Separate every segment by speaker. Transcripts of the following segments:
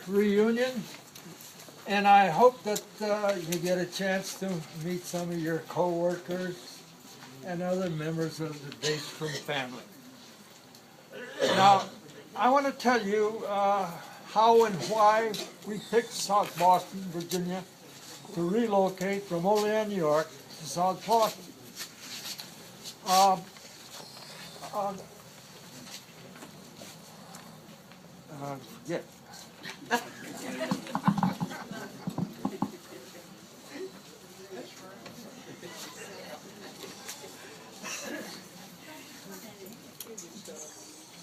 Speaker 1: reunion, and I hope that you get a chance to meet some of your co-workers and other members of the Daystrom family. Now, I want to tell you how and why we picked South Boston, Virginia, to relocate from Olean, New York to South Boston. Forget.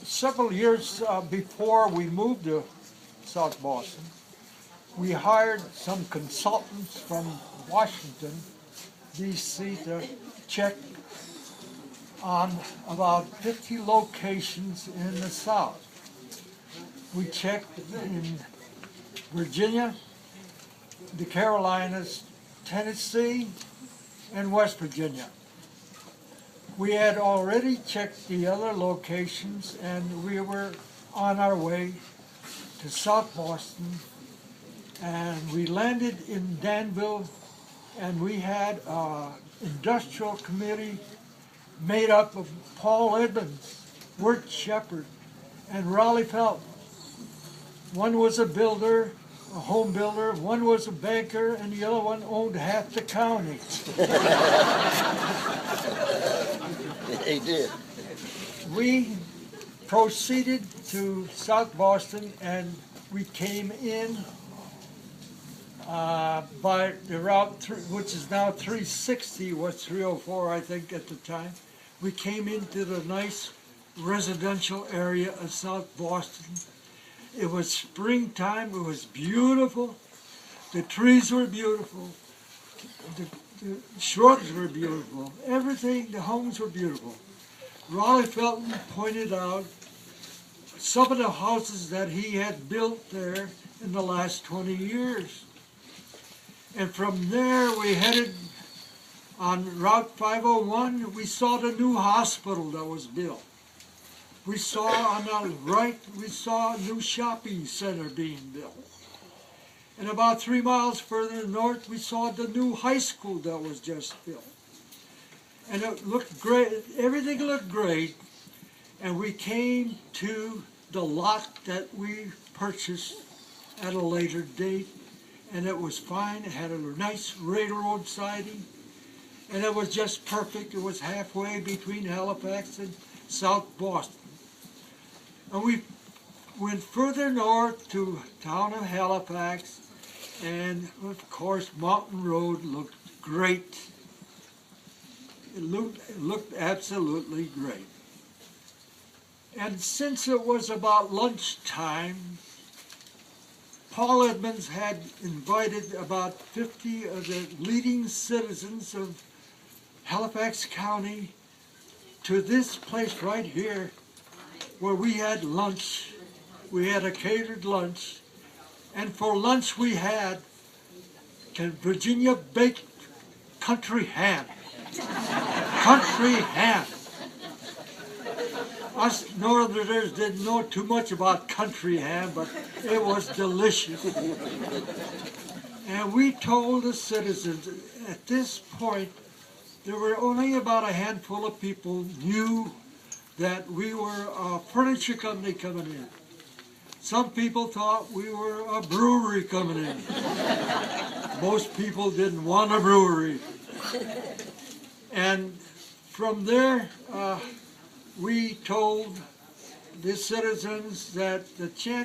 Speaker 1: Several years before we moved to South Boston, we hired some consultants from Washington, D.C. to check on about 50 locations in the South. We checked in Virginia, the Carolinas, Tennessee, and West Virginia. We had already checked the other locations, and we were on our way to South Boston, and we landed in Danville, and we had an industrial committee made up of Paul Edmonds, Wirt Shepard, and Raleigh Felton. One was a builder, a home builder, one was a banker, and the other one owned half the county.
Speaker 2: He did.
Speaker 1: We proceeded to South Boston, and we came in by the route, which is now 360, was 304, I think, at the time. We came into the nice residential area of South Boston. It was springtime. It was beautiful. The trees were beautiful. The shrubs were beautiful. Everything, the homes were beautiful. Raleigh Felton pointed out some of the houses that he had built there in the last 20 years. And from there we headed on Route 501. We saw the new hospital that was built. We saw on the right, we saw a new shopping center being built. And about 3 miles further north, we saw the new high school that was just built. And it looked great, everything looked great. And we came to the lot that we purchased at a later date. And it was fine, it had a nice railroad siding. And it was just perfect, it was halfway between Halifax and South Boston. And we went further north to the town of Halifax, and of course Mountain Road looked great. It looked absolutely great. And since it was about lunchtime, Paul Edmonds had invited about 50 of the leading citizens of Halifax County to this place right here, where we had lunch. We had a catered lunch, and for lunch we had Virginia baked country ham. Country ham. Us Northerners didn't know too much about country ham, but it was delicious. And we told the citizens, at this point, there were only about a handful of people knew that we were a furniture company coming in. Some people thought we were a brewery coming in. Most people didn't want a brewery. And from there, we told the citizens that the chance